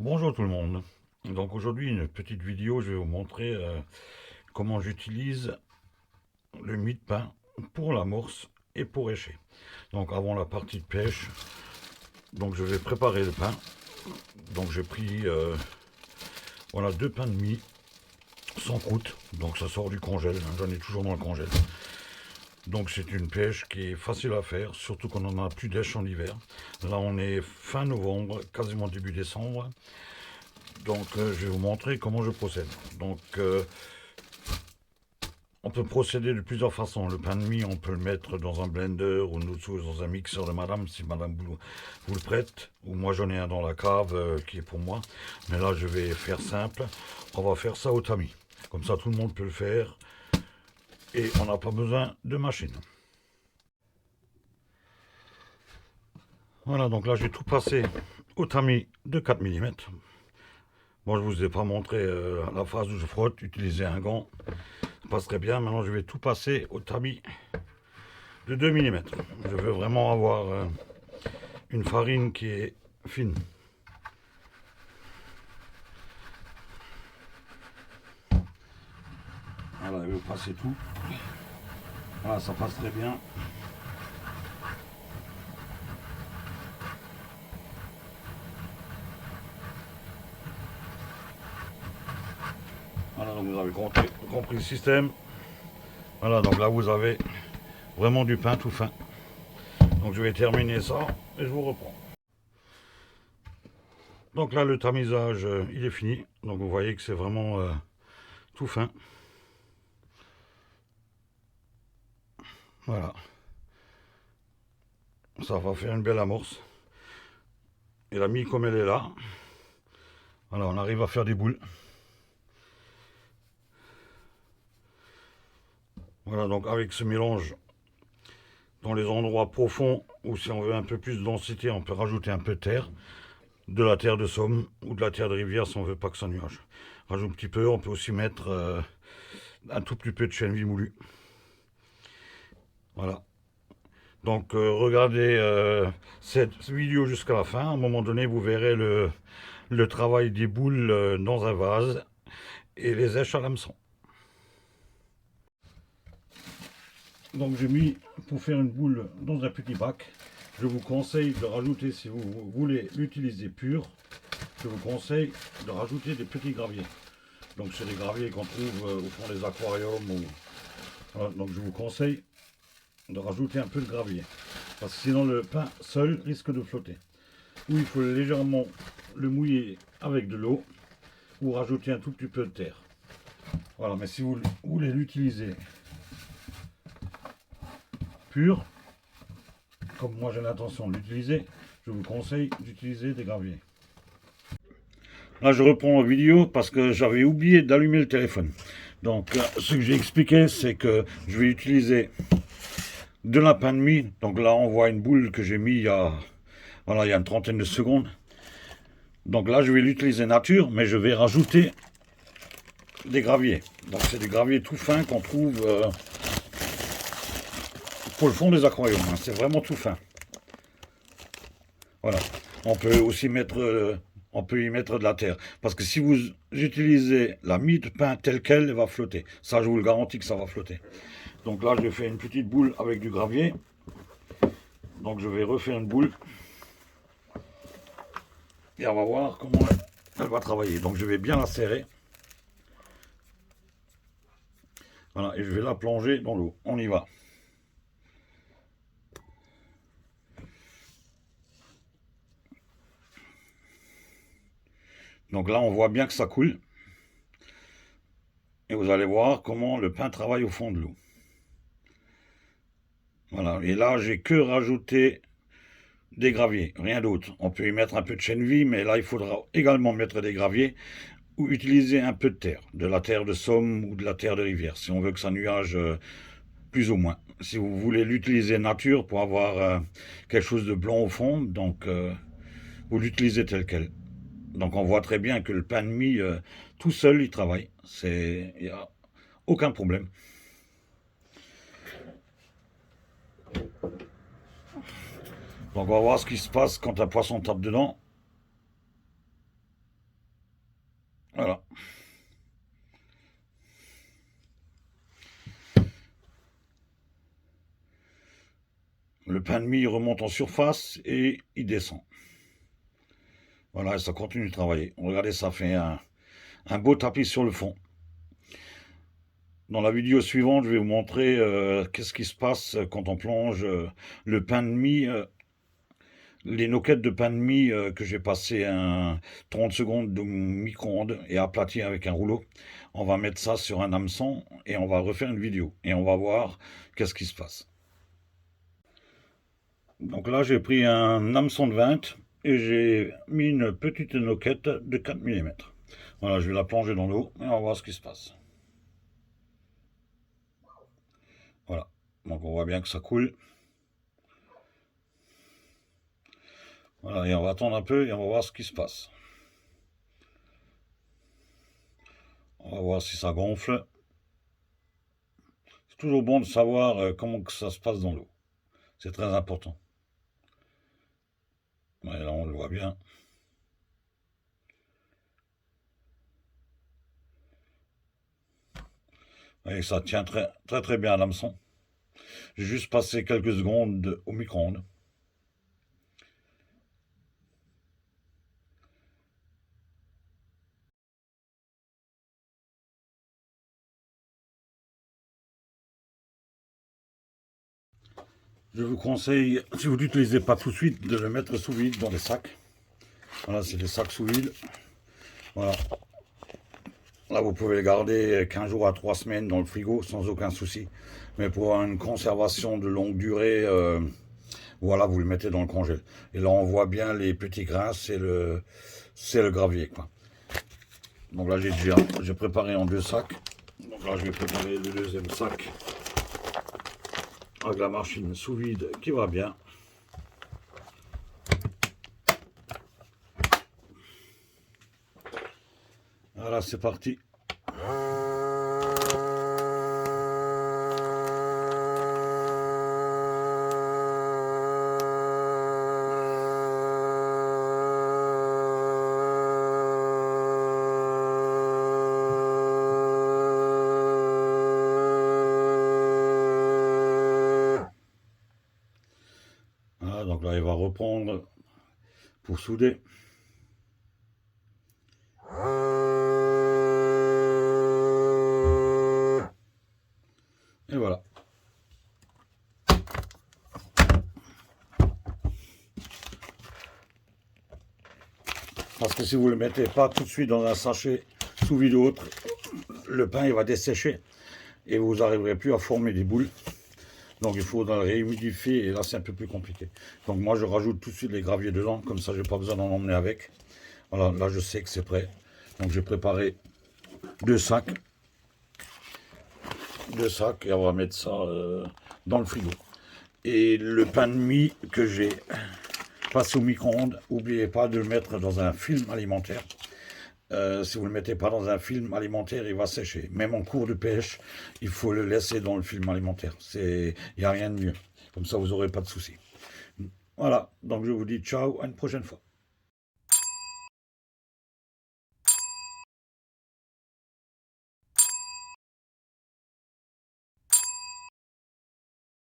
Bonjour tout le monde. Donc aujourd'hui une petite vidéo, je vais vous montrer comment j'utilise le mie de pain pour l'amorce et pour écher. Donc avant la partie de pêche, donc je vais préparer le pain. Donc j'ai pris voilà deux pains de mie sans croûte, donc ça sort du congèle, hein, j'en ai toujours dans le congèle. Donc c'est une pêche qui est facile à faire, surtout qu'on en a plus d'èche en hiver. Là on est fin novembre, quasiment début décembre. Donc je vais vous montrer comment je procède. Donc on peut procéder de plusieurs façons. Le pain de mie, on peut le mettre dans un blender ou dans un mixeur de madame, si madame vous le prête. Ou moi j'en ai un dans la cave qui est pour moi. Mais là je vais faire simple. On va faire ça au tamis. Comme ça tout le monde peut le faire. Et on n'a pas besoin de machine. Voilà, donc là j'ai tout passé au tamis de 4 mm. Bon, je vous ai pas montré la phase où je frotte, utiliser un gant. Ça passe très bien. Maintenant je vais tout passer au tamis de 2 mm. Je veux vraiment avoir une farine qui est fine. Voilà, je vais passer tout. Voilà, ça passe très bien. Voilà, donc vous avez compris le système. Voilà, donc là vous avez vraiment du pain tout fin. Donc je vais terminer ça et je vous reprends. Donc là le tamisage il est fini. Donc vous voyez que c'est vraiment tout fin. Voilà. Ça va faire une belle amorce. Et la mie comme elle est là. Voilà, on arrive à faire des boules. Voilà, donc avec ce mélange, dans les endroits profonds où si on veut un peu plus de densité, on peut rajouter un peu de terre, de la terre de Somme ou de la terre de rivière si on veut pas que ça nuage. Rajoute un petit peu, on peut aussi mettre un tout petit peu de chèvre moulu. Voilà. Donc regardez cette vidéo jusqu'à la fin. À un moment donné, vous verrez le travail des boules dans un vase et les èches à l'hameçon. Donc j'ai mis pour faire une boule dans un petit bac. Je vous conseille de rajouter, si vous voulez l'utiliser pur, je vous conseille de rajouter des petits graviers. Donc c'est des graviers qu'on trouve au fond des aquariums. Voilà, donc je vous conseille de rajouter un peu de gravier. Parce que sinon le pain seul risque de flotter. Ou il faut légèrement le mouiller avec de l'eau ou rajouter un tout petit peu de terre. Voilà, mais si vous voulez l'utiliser pur, comme moi j'ai l'intention de l'utiliser, je vous conseille d'utiliser des graviers. Là je reprends la vidéo parce que j'avais oublié d'allumer le téléphone. Donc ce que j'ai expliqué c'est que je vais utiliser de la pain de mie. Donc là on voit une boule que j'ai mis voilà, il y a une trentaine de secondes. Donc là je vais l'utiliser nature, mais je vais rajouter des graviers. Donc c'est des graviers tout fins qu'on trouve pour le fond des aquariums. Hein. C'est vraiment tout fin. Voilà. On peut aussi on peut y mettre de la terre. Parce que si vous utilisez la mie de pain telle qu'elle, elle va flotter. Ça, je vous le garantis que ça va flotter. Donc là, je fais une petite boule avec du gravier. Donc je vais refaire une boule. Et on va voir comment elle va travailler. Donc je vais bien la serrer. Voilà, et je vais la plonger dans l'eau. On y va. Donc là, on voit bien que ça coule. Et vous allez voir comment le pain travaille au fond de l'eau. Voilà, et là, j'ai que rajouté des graviers, rien d'autre. On peut y mettre un peu de chènevis, mais là, il faudra également mettre des graviers ou utiliser un peu de terre, de la terre de Somme ou de la terre de rivière, si on veut que ça nuage plus ou moins. Si vous voulez l'utiliser nature pour avoir quelque chose de blanc au fond, donc vous l'utilisez tel quel. Donc on voit très bien que le pain de mie, tout seul, il travaille. Il n'y a aucun problème. Donc on va voir ce qui se passe quand un poisson tape dedans. Le pain de mie remonte en surface et il descend. Voilà, et ça continue de travailler. Regardez, ça fait un beau tapis sur le fond. Dans la vidéo suivante, je vais vous montrer qu'est-ce qui se passe quand on plonge le pain de mie, les noquettes de pain de mie que j'ai passé 30 secondes de micro-ondes et aplati avec un rouleau. On va mettre ça sur un hameçon et on va refaire une vidéo. Et on va voir qu'est-ce qui se passe. Donc là, j'ai pris un hameçon de 20 et j'ai mis une petite noquette de 4 mm. Voilà, je vais la plonger dans l'eau et on va voir ce qui se passe. Voilà, donc on voit bien que ça coule. Voilà, et on va attendre un peu et on va voir ce qui se passe. On va voir si ça gonfle. C'est toujours bon de savoir comment que ça se passe dans l'eau. C'est très important. Ouais, là, on le voit bien. Et ça tient très bien à l'hameçon. J'ai juste passé quelques secondes au micro-ondes. Je vous conseille, si vous n'utilisez pas tout de suite, de le mettre sous vide dans les sacs. Voilà, c'est des sacs sous vide. Voilà. Là, vous pouvez les garder 15 jours à 3 semaines dans le frigo sans aucun souci. Mais pour une conservation de longue durée, voilà, vous le mettez dans le congèle. Et là, on voit bien les petits grains, c'est le gravier, quoi. Donc là, j'ai préparé en 2 sacs. Donc là, je vais préparer le deuxième sac avec la machine sous vide qui va bien. Voilà, c'est parti. Voilà, donc là, il va reprendre pour souder. Et voilà. Parce que si vous ne le mettez pas tout de suite dans un sachet sous vide ou autre, le pain il va dessécher et vous n'arriverez plus à former des boules. Donc il faut le réhumidifier et là c'est un peu plus compliqué. Donc moi je rajoute tout de suite les graviers dedans, comme ça j'ai pas besoin d'en emmener avec. Voilà, là je sais que c'est prêt. Donc j'ai préparé 2 sacs. 2 sacs et on va mettre ça dans le frigo. Et le pain de mie que j'ai passé au micro-ondes, n'oubliez pas de le mettre dans un film alimentaire. Si vous ne le mettez pas dans un film alimentaire, il va sécher. Même en cours de pêche, il faut le laisser dans le film alimentaire. Il n'y a rien de mieux. Comme ça, vous n'aurez pas de soucis. Voilà, donc je vous dis ciao, à une prochaine fois.